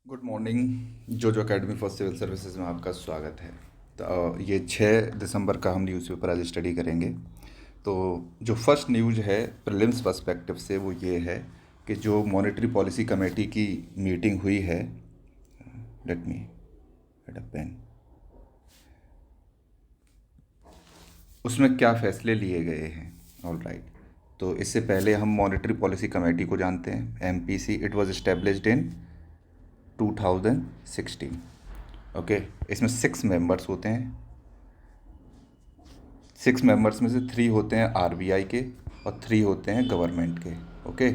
Good morning. जो academy for civil services में आपका स्वागत है। तो ये 6 दिसंबर का हम न्यूज़पेपर आज स्टडी करेंगे। तो जो फर्स्ट न्यूज़ है प्रीलिम्स पर्सपेक्टिव से वो ये है कि जो मॉनेटरी पॉलिसी कमेटी की मीटिंग हुई है, let me get a pen, उसमें क्या फ़ैसले लिए गए हैं। All right. तो इससे पहले हम मॉनेटरी पॉलिसी कमेटी को जानते हैं। MPC it was established in 2016। Okay. इसमें 6 मेंबर्स होते हैं। 6 मेंबर्स में से 3 होते हैं RBI के और 3 होते हैं गवर्नमेंट के। ओके।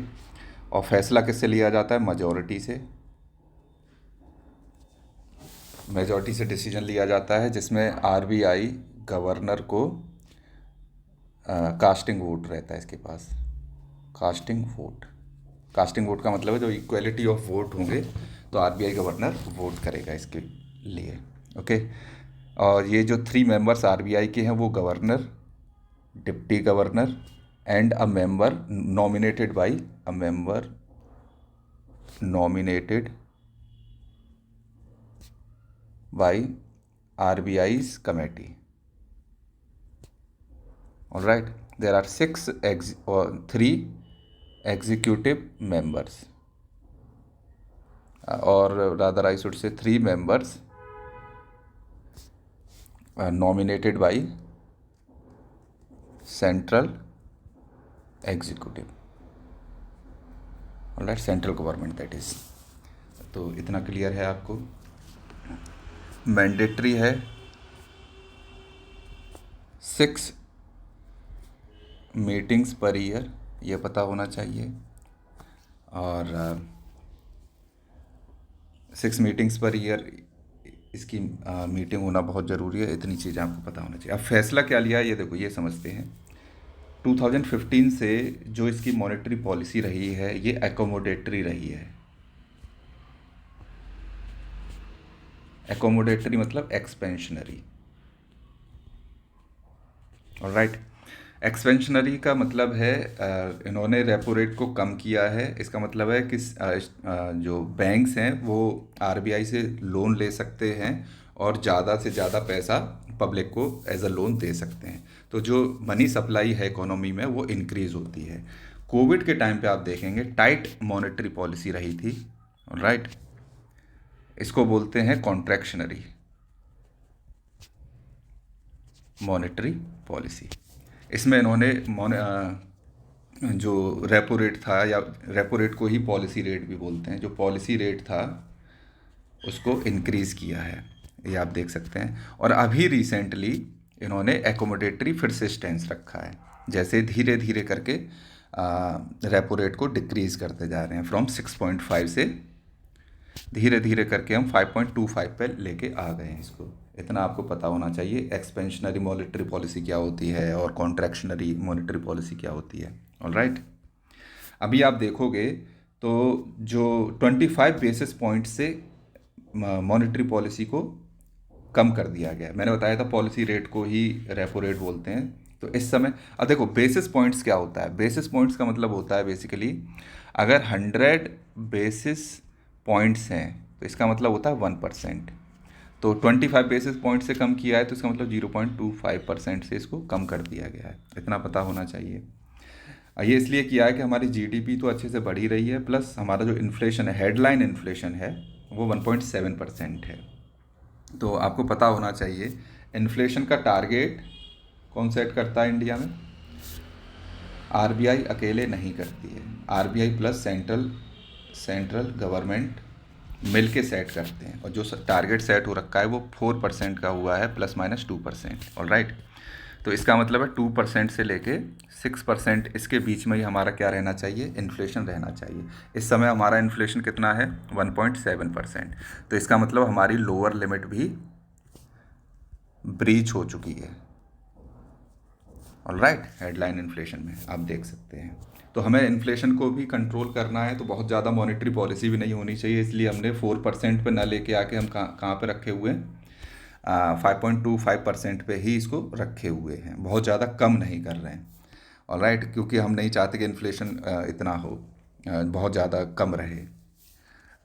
और फैसला किससे लिया जाता है? मेजॉरिटी से। मेजॉरिटी से डिसीजन लिया जाता है जिसमें RBI गवर्नर को कास्टिंग वोट रहता है इसके पास। Casting vote. कास्टिंग वोट का मतलब है जो इक्वलिटी ऑफ वोट होंगे तो RBI गवर्नर वोट करेगा इसके लिए। ओके। और ये जो 3 मेंबर्स RBI के हैं वो governor, deputy governor and a member nominated by a member nominated by RBI's committee. All right. There are 3 executive members, or rather I should say 3 members nominated by central executive. All right, central government that is. तो इतना clear है आपको। Mandatory है 6 meetings per year, ये पता होना चाहिए। और 6 मीटिंग्स पर ईयर इसकी मीटिंग होना बहुत ज़रूरी है। इतनी चीज़ें आपको पता होना चाहिए। अब फैसला क्या लिया है ये देखो, ये समझते हैं। 2015 से जो इसकी मॉनेटरी पॉलिसी रही है ये एकोमोडेटरी रही है। एकोमोडेटरी मतलब एक्सपेंशनरी। ऑलराइट। एक्सपेंशनरी का मतलब है इन्होंने रेपो रेट को कम किया है। इसका मतलब है कि जो बैंक्स हैं वो RBI से लोन ले सकते हैं और ज़्यादा से ज़्यादा पैसा पब्लिक को एज अ लोन दे सकते हैं। तो जो मनी सप्लाई है इकोनॉमी में वो इंक्रीज़ होती है। कोविड के टाइम पे आप देखेंगे टाइट मॉनेटरी पॉलिसी रही थी। राइट। इसको बोलते हैं कॉन्ट्रैक्शनरी मॉनेटरी पॉलिसी। इसमें इन्होंने जो रेपो रेट था, या रेपो रेट को ही पॉलिसी रेट भी बोलते हैं, जो पॉलिसी रेट था उसको इंक्रीज़ किया है, ये आप देख सकते हैं। और अभी रिसेंटली इन्होंने एकोमोडेटरी फिर से स्टैंस रखा है, जैसे धीरे धीरे करके रेपो रेट को डिक्रीज़ करते जा रहे हैं। फ्रॉम 6.5 से धीरे धीरे करके हम 5.25 पे लेके आ गए हैं इसको। इतना आपको पता होना चाहिए एक्सपेंशनरी मॉनेटरी पॉलिसी क्या होती है और कॉन्ट्रैक्शनरी मॉनेटरी पॉलिसी क्या होती है। ऑलराइट। अभी आप देखोगे तो जो 25 बेसिस पॉइंट से मॉनेटरी पॉलिसी को कम कर दिया गया है। मैंने बताया था पॉलिसी रेट को ही रेपो रेट बोलते हैं। तो इस समय अब देखो बेसिस पॉइंट्स क्या होता है। बेसिस पॉइंट्स का मतलब होता है बेसिकली अगर 100 बेसिस पॉइंट्स हैं तो इसका मतलब होता है 1%। तो 25 बेसिस पॉइंट से कम किया है तो इसका मतलब 0.25% से इसको कम कर दिया गया है। इतना पता होना चाहिए। ये इसलिए किया है कि हमारी GDP तो अच्छे से बढ़ ही रही है, प्लस हमारा जो इन्फ्लेशन है, हेडलाइन इन्फ्लेशन है, वो 1.7% है। तो आपको पता होना चाहिए इन्फ्लेशन का टारगेट कौन सेट करता है इंडिया में? RBI अकेले नहीं करती है। RBI प्लस सेंट्रल गवर्नमेंट मिल के सेट करते हैं। और जो टारगेट सेट हो रखा है वो 4% का हुआ है, ±2%। All right. तो इसका मतलब है 2% से लेके 6% इसके बीच में ही हमारा क्या रहना चाहिए? इन्फ्लेशन रहना चाहिए। इस समय हमारा इन्फ्लेशन कितना है? 1.7%। तो इसका मतलब हमारी लोअर लिमिट भी ब्रीच हो चुकी है। All right. हेडलाइन इन्फ्लेशन में आप देख सकते हैं। तो हमें इन्फ्लेशन को भी कंट्रोल करना है तो बहुत ज़्यादा मॉनेटरी पॉलिसी भी नहीं होनी चाहिए, इसलिए हमने 4% पे ना लेके आके हम कहाँ पे रखे हुए हैं? 5.25% पे ही इसको रखे हुए हैं। बहुत ज़्यादा कम नहीं कर रहे हैं। All right. क्योंकि हम नहीं चाहते कि इन्फ्लेशन इतना हो, बहुत ज़्यादा कम रहे।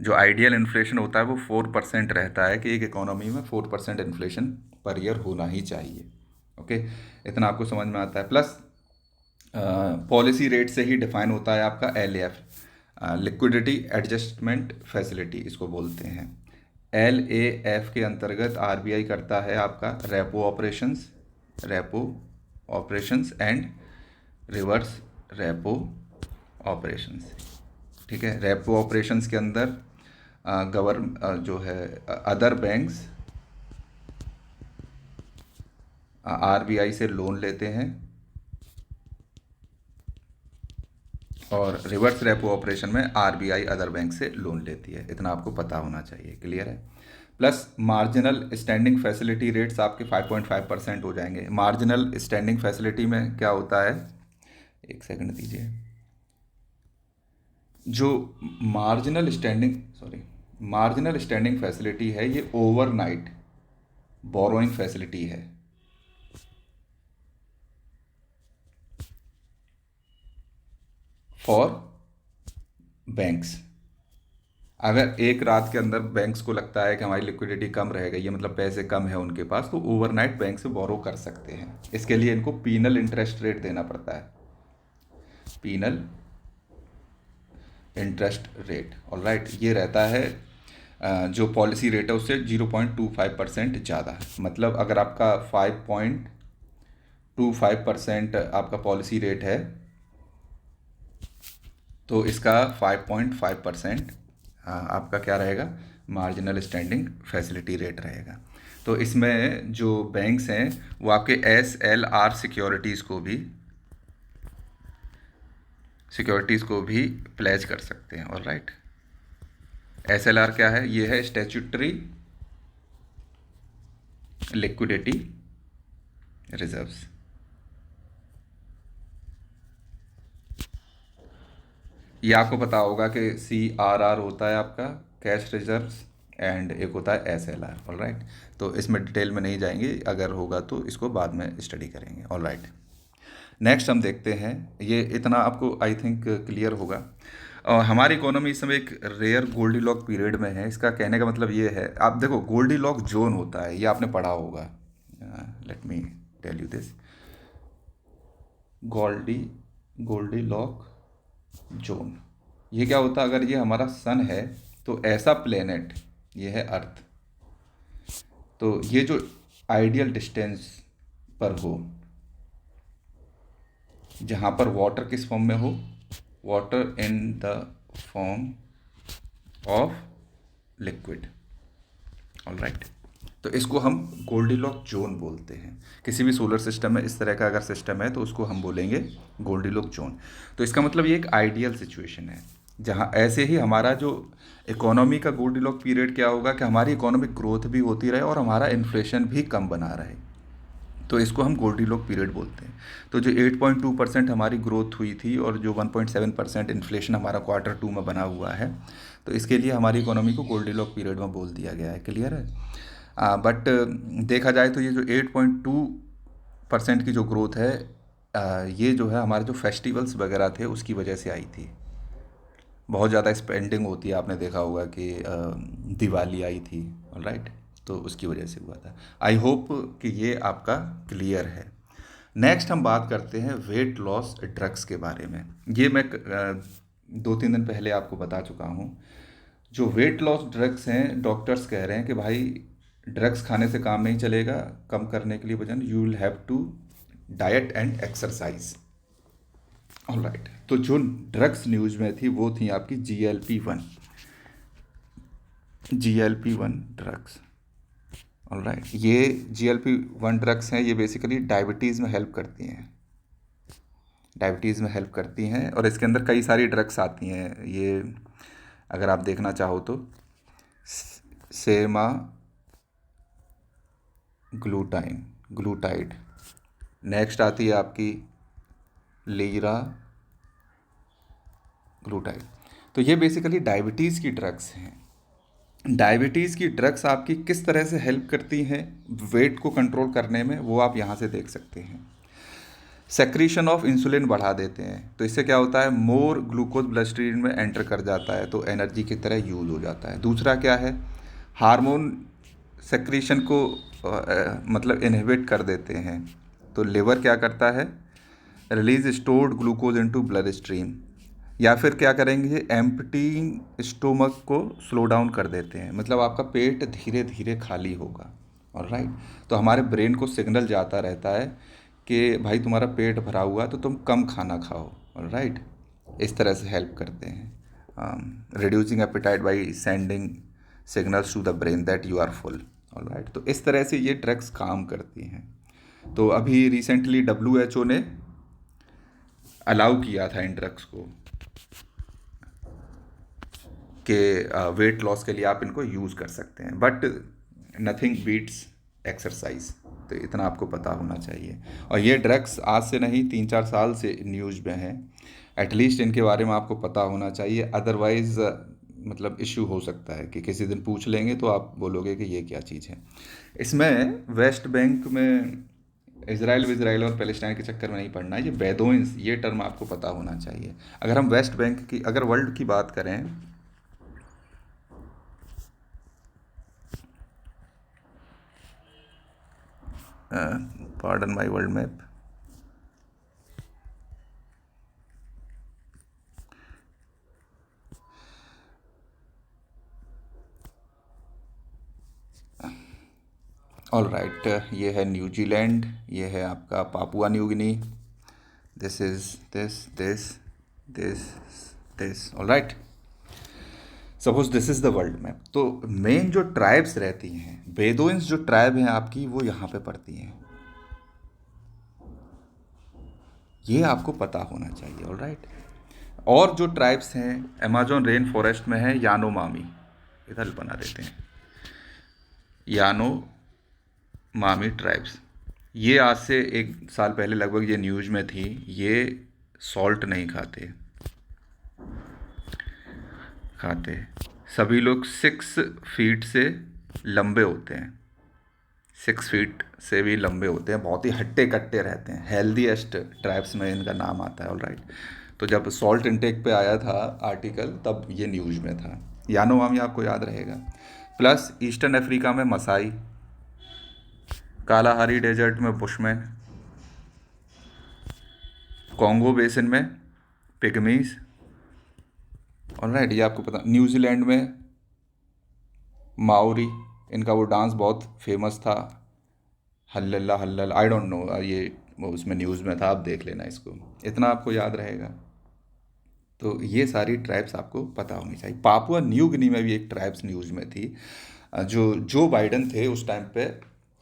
जो आइडियल इन्फ्लेशन होता है वो 4% रहता है, कि एक इकोनॉमी में 4% इन्फ्लेशन पर ईयर होना ही चाहिए। ओके, इतना आपको समझ में आता है। प्लस पॉलिसी रेट से ही डिफाइन होता है आपका LAF, लिक्विडिटी एडजस्टमेंट फैसिलिटी इसको बोलते हैं। LAF के अंतर्गत RBI करता है आपका repo operations and reverse repo operations. ठीक है, रेपो ऑपरेशंस के अंदर जो है अदर बैंक्स RBI से लोन लेते हैं, और रिवर्स रेपो ऑपरेशन में RBI अदर बैंक से लोन लेती है। इतना आपको पता होना चाहिए। क्लियर है। Plus marginal standing facility rates आपके 5.5% हो जाएंगे। मार्जिनल स्टैंडिंग फैसिलिटी में क्या होता है, एक सेकंड दीजिए। जो मार्जिनल स्टैंडिंग फैसिलिटी है, ये ओवरनाइट बोरोइंग फैसिलिटी है। फॉर बैंक्स, अगर एक रात के अंदर बैंक्स को लगता है कि हमारी लिक्विडिटी कम रह गई है, मतलब पैसे कम है उनके पास, तो ओवरनाइट बैंक से बोरो कर सकते हैं। इसके लिए इनको पीनल इंटरेस्ट रेट देना पड़ता है, पीनल इंटरेस्ट रेट। ऑलराइट, ये रहता है जो पॉलिसी रेट है उससे 0.25% ज़्यादा है। मतलब अगर आपका 5.25% आपका पॉलिसी रेट है, तो इसका 5.5% आपका क्या रहेगा, मार्जिनल स्टैंडिंग फैसिलिटी रेट रहेगा। तो इसमें जो बैंक्स हैं वो आपके SLR सिक्योरिटीज़ को भी प्लेज कर सकते हैं। ऑलराइट, SLR क्या है, ये है स्टैट्यूटरी लिक्विडिटी रिजर्व्स। ये आपको पता होगा कि CRR होता है आपका कैश रिजर्व्स, एंड एक होता है SLR। ऑलराइट, तो इसमें डिटेल में नहीं जाएंगे, अगर होगा तो इसको बाद में स्टडी करेंगे। ऑलराइट, नेक्स्ट हम देखते हैं। ये इतना आपको आई थिंक क्लियर होगा। और हमारी इकोनॉमी इस समय एक रेयर गोल्डीलॉक पीरियड में है। इसका कहने का मतलब ये है, आप देखो गोल्डीलॉक जोन होता है, ये आपने पढ़ा होगा। Let me tell you this, Goldilock zone. ये क्या होता है, अगर ये हमारा सन है तो ऐसा प्लेनेट, ये है अर्थ, तो ये जो आइडियल डिस्टेंस पर हो, जहाँ पर वाटर किस फॉर्म में हो, water in the form of liquid. Alright, तो इसको हम गोल्डीलॉक जोन बोलते हैं। किसी भी सोलर सिस्टम में इस तरह का अगर सिस्टम है तो उसको हम बोलेंगे गोल्डीलॉक जोन। तो इसका मतलब ये एक आइडियल सिचुएशन है, जहाँ ऐसे ही हमारा जो इकोनॉमी का गोल्डीलॉक पीरियड क्या होगा, कि हमारी इकोनॉमिक ग्रोथ भी होती रहे और हमारा इन्फ्लेशन भी कम बना रहे। तो इसको हम गोल्डीलॉक पीरियड बोलते हैं। तो जो 8.2% हमारी ग्रोथ हुई थी और जो 1.7% इन्फ्लेशन हमारा Q2 में बना हुआ है, तो इसके लिए हमारी इकोनॉमी को गोल्डीलॉक पीरियड में बोल दिया गया है। क्लियर है। बट देखा जाए तो ये जो 8.2% की जो ग्रोथ है, ये जो है हमारे जो फेस्टिवल्स वगैरह थे उसकी वजह से आई थी। बहुत ज़्यादा स्पेंडिंग होती है, आपने देखा होगा कि दिवाली आई थी। राइट, तो उसकी वजह से हुआ था। आई होप कि ये आपका क्लियर है। नेक्स्ट हम बात करते हैं वेट लॉस ड्रग्स के बारे में। ये मैं 2-3 दिन पहले आपको बता चुका हूँ। जो वेट लॉस ड्रग्स हैं, डॉक्टर्स कह रहे हैं कि भाई ड्रग्स खाने से काम नहीं चलेगा, कम करने के लिए वजन, you will have to diet and exercise. Alright, तो जो ड्रग्स न्यूज़ में थी वो थी आपकी GLP-1 ड्रग्स। ऑलराइट, ये GLP-1 ड्रग्स हैं, ये बेसिकली डायबिटीज़ में हेल्प करती हैं, और इसके अंदर कई सारी ड्रग्स आती हैं। ये अगर आप देखना चाहो तो सेमा ग्लूटाइड, नेक्स्ट आती है आपकी लीरा ग्लूटाइड। तो ये बेसिकली डायबिटीज़ की ड्रग्स हैं। डायबिटीज़ की ड्रग्स आपकी किस तरह से हेल्प करती हैं वेट को कंट्रोल करने में, वो आप यहाँ से देख सकते हैं। सेक्रीशन ऑफ इंसुलिन बढ़ा देते हैं, तो इससे क्या होता है, मोर ग्लूकोज ब्लड स्ट्रीम में एंटर कर जाता है, तो एनर्जी की तरह यूज हो जाता है। दूसरा क्या है, हार्मोन सेक्रीशन को मतलब इनहिबिट कर देते हैं, तो लिवर क्या करता है, release stored glucose into blood stream. या फिर क्या करेंगे, एम्प्टी स्टोमक को स्लो डाउन कर देते हैं, मतलब आपका पेट धीरे धीरे खाली होगा। ऑलराइट, तो हमारे ब्रेन को सिग्नल जाता रहता है कि भाई तुम्हारा पेट भरा हुआ है तो तुम कम खाना खाओ। ऑलराइट, इस तरह से हेल्प करते हैं, reducing appetite by sending signals to the brain that you are full. Alright, तो इस तरह से ये ड्रग्स काम करती हैं। तो अभी रिसेंटली WHO ने अलाउ किया था इन ड्रग्स को कि वेट लॉस के लिए आप इनको यूज़ कर सकते हैं, बट नथिंग बीट्स एक्सरसाइज, तो इतना आपको पता होना चाहिए। और ये ड्रग्स आज से नहीं 3-4 साल से न्यूज़ में हैं, एटलीस्ट इनके बारे में आपको पता होना चाहिए, अदरवाइज़ मतलब इशू हो सकता है कि किसी दिन पूछ लेंगे तो आप बोलोगे कि ये क्या चीज़ है। इसमें वेस्ट बैंक में इज़राइल और पैलेस्टाइन के चक्कर में नहीं पड़ना है, ये बेदोइंस, ये टर्म आपको पता होना चाहिए। अगर हम वेस्ट बैंक की, अगर वर्ल्ड की बात करें, pardon my world map, all right, ये है न्यूजीलैंड, ये है आपका Papua New Guinea, this is this this. All right, suppose this is the world map. तो मेन जो ट्राइब्स रहती हैं, बेदोइंस जो ट्राइब हैं आपकी, वो यहाँ पे पड़ती हैं, ये आपको पता होना चाहिए। ऑल राइट, और जो ट्राइब्स हैं अमेजोन रेन फॉरेस्ट में है यानोमामी, इधर बना देते हैं, यानोमामी ट्राइब्स, ये आज से 1 साल पहले लगभग ये न्यूज़ में थी, ये सॉल्ट नहीं खाते, सभी लोग 6 फीट से लंबे होते हैं, 6 फीट से भी लंबे होते हैं, बहुत ही हट्टे कट्टे रहते हैं, हेल्दीएस्ट ट्राइब्स में इनका नाम आता है। ऑल राइट, तो जब सॉल्ट इंटेक पे आया था आर्टिकल, तब ये न्यूज़ में था। यानोमामी आपको याद रहेगा। प्लस ईस्टर्न अफ्रीका में मसाई, कालाहारी डेजर्ट में बुशमैन, कॉन्गो बेसिन में पिगमीज। ऑलराइट, ये आपको पता। न्यूजीलैंड में माओरी, इनका वो डांस बहुत फेमस था, हल्लल्ला हल्लल, आई डोंट नो, ये वो उसमें न्यूज़ में था, आप देख लेना इसको, इतना आपको याद रहेगा। तो ये सारी ट्राइब्स आपको पता होनी चाहिए। पापुआ न्यू गिनी में भी एक ट्राइब्स न्यूज़ में थी, जो बाइडन थे उस टाइम पे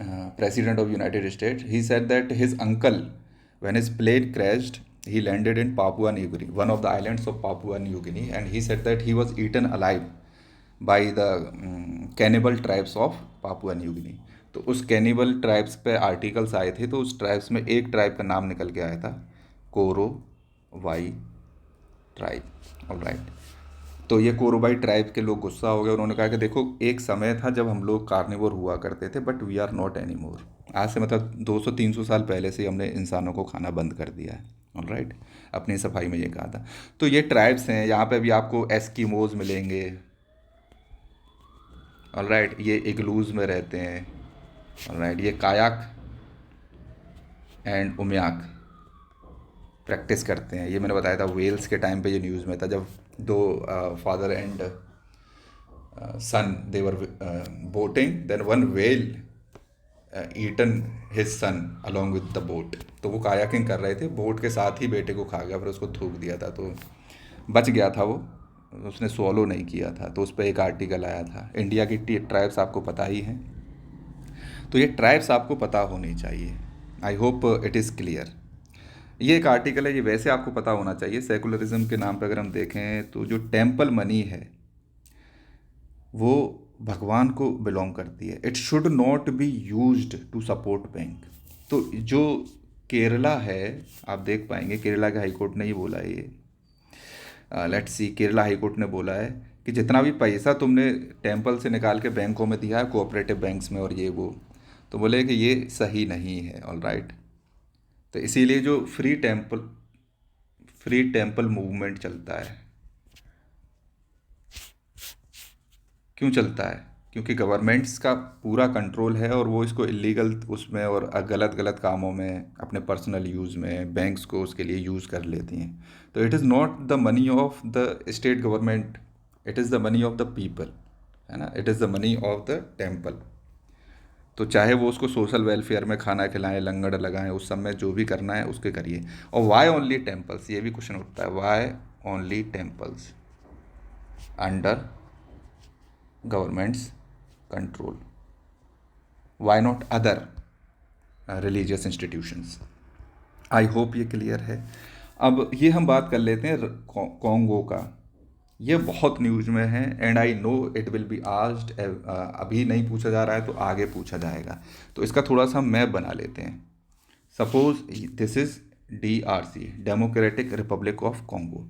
president of United States, he said that his uncle when his plane crashed he landed in Papua New Guinea, one of the islands of Papua New Guinea, and he said that he was eaten alive by the cannibal tribes of Papua New Guinea। तो उस cannibal tribes पे articles आए थे, तो उस tribes में एक tribe का नाम निकल के आया था, कोरोवाई ट्राइब। ऑलराइट, तो ये कोरोवाई ट्राइब के लोग गुस्सा हो गए, उन्होंने कहा कि देखो एक समय था जब हम लोग कार्निवोर हुआ करते थे, but we are not any more. आज से मतलब 200-300 साल पहले से ही हमने इंसानों को खाना बंद कर दिया है। ऑलराइट, अपनी सफाई में ये कहा था। तो ये ट्राइब्स हैं, यहाँ पे भी आपको एस्किमोज मिलेंगे। ऑलराइट, ये इग्लूज में रहते हैं। ऑलराइट, ये कायाक एंड उम्याक प्रैक्टिस करते हैं, ये मैंने बताया था वेल्स के टाइम पे, ये न्यूज़ में था, जब दो father and son they were boating, then one whale eaten his son along with the boat. तो वो कायाकिंग कर रहे थे, बोट के साथ ही बेटे को खा गया, फिर उसको थूक दिया था, तो बच गया था वो, उसने स्वॉलो नहीं किया था, तो उस पर एक आर्टिकल आया था। इंडिया की ट्राइब्स आपको पता ही हैं, तो ये ट्राइब्स आपको पता होनी चाहिए। I hope it is clear. ये एक आर्टिकल है, ये वैसे आपको पता होना चाहिए। सेकुलरिज्म के नाम पर अगर हम देखें तो जो टेम्पल मनी है वो भगवान को बिलोंग करती है, it should not be used to support bank. तो जो केरला है, आप देख पाएंगे केरला के हाई कोर्ट ने ही बोला है ये, let's see, Kerala high court ने बोला है कि जितना भी पैसा तुमने टेम्पल से निकाल के बैंकों में दिया है, कोऑपरेटिव बैंक्स में और ये वो, तो बोले कि ये सही नहीं है। ऑल राइट, तो इसीलिए जो फ्री टेम्पल मूवमेंट चलता है, क्यों चलता है? क्योंकि गवर्नमेंट्स का पूरा कंट्रोल है और वो इसको इलीगल उसमें और गलत गलत कामों में, अपने पर्सनल यूज़ में, बैंक्स को उसके लिए यूज़ कर लेती हैं। तो it is not the money of the state government, it is the money of the people, है ना, it is the money of the temple. तो चाहे वो उसको सोशल वेलफेयर में खाना खिलाएं, लंगर लगाएं, उस सब में जो भी करना है उसके करिए। और वाई ओनली टेम्पल्स, ये भी क्वेश्चन उठता है, why only temples under government's control, why not other religious institutions? I hope ये क्लियर है। अब ये हम बात कर लेते हैं कॉन्गो का। ये बहुत न्यूज़ में है and I know it will be asked, अभी नहीं पूछा जा रहा है तो आगे पूछा जाएगा। तो इसका थोड़ा सा मैप बना लेते हैं। Suppose this is DRC, democratic Republic of Congo.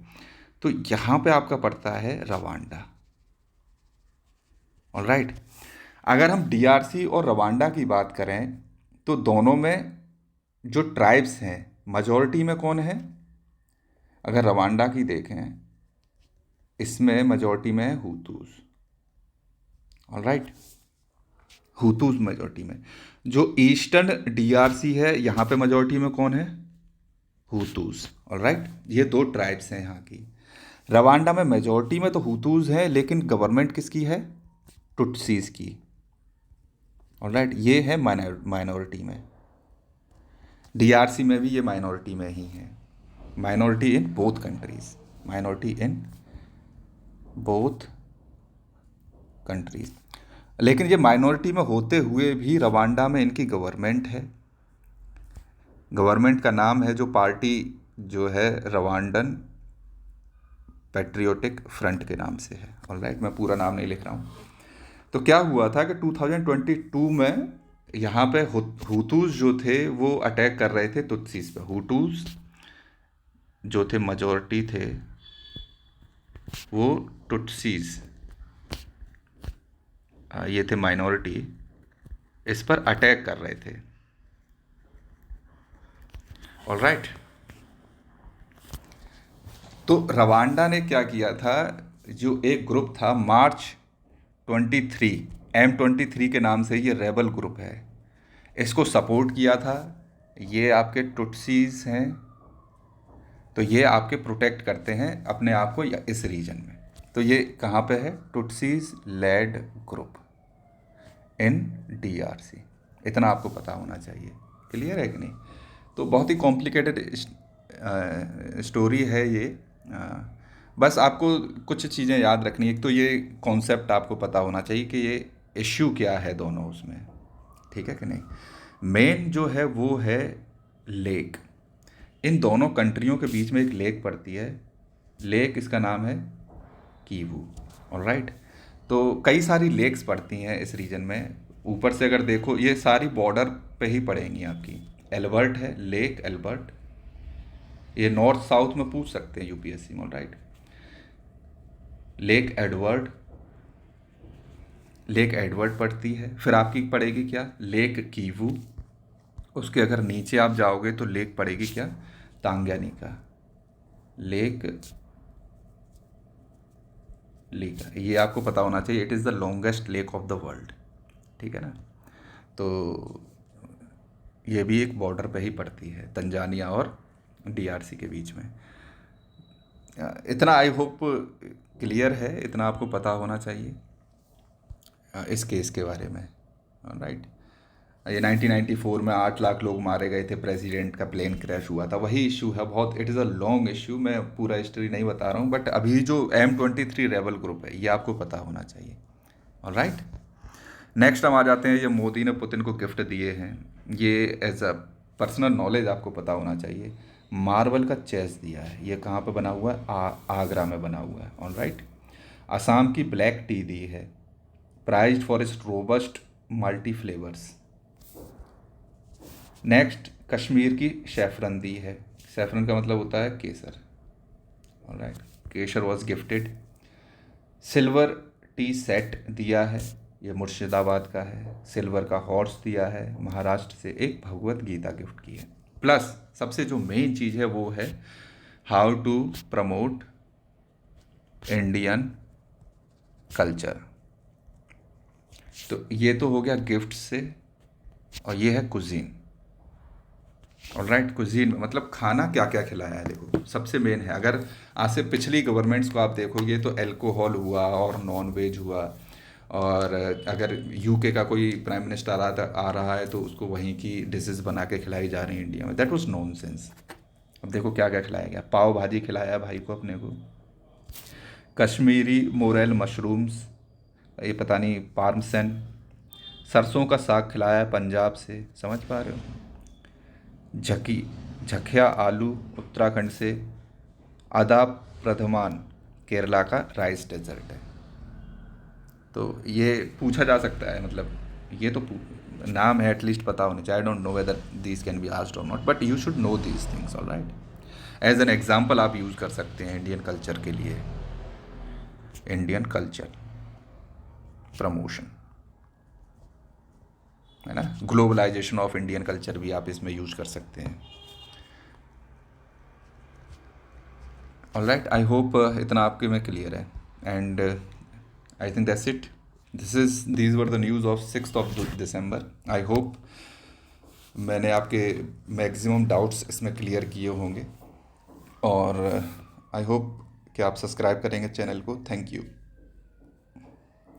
तो यहाँ पे आपका पड़ता है रवांडा। ऑलराइट, अगर हम DRC और रवांडा की बात करें तो दोनों में जो ट्राइब्स हैं, मेजॉरिटी में कौन है? अगर रवांडा की देखें, इसमें मेजॉरिटी में है हुतूस। ऑलराइट, हुतूस मेजॉरिटी में। जो ईस्टर्न DRC है, यहाँ पे मेजॉरिटी में कौन है? हुतूस। ऑलराइट, ये दो ट्राइब्स हैं यहाँ की। रवांडा में मेजॉरिटी में तो हुतूस है, लेकिन गवर्नमेंट किसकी है? टुटसीज की। ऑलराइट, ये है माइनॉरिटी में। DRC में भी ये माइनॉरिटी में ही है। Minority in both countries, minority in both countries. लेकिन ये माइनॉरिटी में होते हुए भी रवांडा में इनकी गवर्नमेंट है। गवर्नमेंट का नाम है, जो पार्टी जो है, रवांडन पैट्रियोटिक फ्रंट के नाम से है। ऑलराइट, मैं पूरा नाम नहीं लिख रहा हूँ। तो क्या हुआ था कि 2022 में यहाँ पे हुतूस जो थे वो अटैक कर रहे थे तुत्सीस पे। हुतूस जो थे मेजॉरिटी थे, वो टुटसीस ये थे माइनॉरिटी, इस पर अटैक कर रहे थे। ऑलराइट, तो रवांडा ने क्या किया था, जो एक ग्रुप था मार्च 23, M23 के नाम से ये रेबल ग्रुप है, इसको सपोर्ट किया था। ये आपके टुटसीज हैं, तो ये आपके प्रोटेक्ट करते हैं अपने आप को इस रीजन में। तो ये कहाँ पे है? टुटसीज लेड ग्रुप इन DRC। इतना आपको पता होना चाहिए। क्लियर है कि नहीं? तो बहुत ही कॉम्प्लिकेटेड स्टोरी है ये। बस आपको कुछ चीज़ें याद रखनी है। एक तो ये कॉन्सेप्ट आपको पता होना चाहिए कि ये इश्यू क्या है दोनों उसमें, ठीक है कि नहीं? मेन जो है वो है लेक। इन दोनों कंट्रियों के बीच में एक लेक पड़ती है, लेक इसका नाम है कीवू। ऑलराइट, तो कई सारी लेक्स पड़ती हैं इस रीजन में। ऊपर से अगर देखो, ये सारी बॉर्डर पे ही पड़ेंगी आपकी। एल्बर्ट है, लेक एल्बर्ट, ये नॉर्थ साउथ में पूछ सकते हैं UPSC में। Alright, lake Edward, lake Edward पड़ती है। फिर आपकी पड़ेगी क्या? Lake Kivu. उसके अगर नीचे आप जाओगे तो लेक पड़ेगी क्या? तांग्यानिका, लेक लीका। ये आपको पता होना चाहिए, it is the longest lake of the world, ठीक है ना? तो ये भी एक बॉर्डर पे ही पड़ती है, तंजानिया और DRC के बीच में। इतना आई होप क्लियर है, इतना आपको पता होना चाहिए इस केस के बारे में। राइट, ये 1994 में 8 लाख लोग मारे गए थे, प्रेसिडेंट का प्लेन क्रैश हुआ था, वही इशू है। बहुत it is a long issue, मैं पूरा हिस्ट्री नहीं बता रहा हूँ, बट अभी जो M23 रेबल ग्रुप है ये आपको पता होना चाहिए। ऑलराइट, नेक्स्ट हम आ जाते हैं, ये मोदी ने पुतिन को गिफ्ट दिए हैं। ये एज अ पर्सनल नॉलेज आपको पता होना चाहिए। मार्बल का चेस दिया है, ये कहाँ पे बना हुआ है? आगरा में बना हुआ है। ऑलराइट, असम की ब्लैक टी दी है, prized for its robust multi flavours. Next, Kashmir की सैफरन दी है। सैफरन का मतलब होता है केसर। Alright, kesar was gifted. Silver tea set दिया है, ये मुर्शिदाबाद का है। सिल्वर का हॉर्स दिया है, महाराष्ट्र से एक भगवत गीता गिफ्ट की है। प्लस सबसे जो मेन चीज़ है वो है how to promote Indian culture. तो ये तो हो गया गिफ्ट से, और ये है कुजीन। ऑलराइट, कुजीन मतलब खाना क्या क्या खिलाया है, देखो सबसे मेन है। अगर आज से पिछली गवर्नमेंट्स को आप देखोगे तो अल्कोहल हुआ और नॉन वेज हुआ, और अगर यूके का कोई प्राइम मिनिस्टर आ रहा है तो उसको वहीं की डिशेस बना के खिलाई जा रही है इंडिया में। That was nonsense. अब देखो क्या क्या खिलाया गया, पाव भाजी खिलाया भाई को अपने को, कश्मीरी मोरेल मशरूम्स, ये पता नहीं पार्मसन, सरसों का साग खिलाया है पंजाब से, समझ पा रहे हो, झकी झकिया आलू उत्तराखंड से, आदा प्रधमान केरला का राइस डेजर्ट है। तो ये पूछा जा सकता है, मतलब ये तो नाम है, एटलीस्ट पता होना चाहिए। I don't know whether these can be asked और not, but you should know these things, alright. As an example आप यूज़ कर सकते हैं इंडियन कल्चर के लिए, इंडियन कल्चर प्रमोशन, है ना। ग्लोबलाइजेशन ऑफ इंडियन कल्चर भी आप इसमें यूज कर सकते हैं। ऑलराइट, आई होप इतना आपके में क्लियर है, and I think that's it. These were the news of 6 December. I hope मैंने आपके मैक्सिमम डाउट्स इसमें क्लियर किए होंगे, और आई होप कि आप सब्सक्राइब करेंगे चैनल को। Thank you.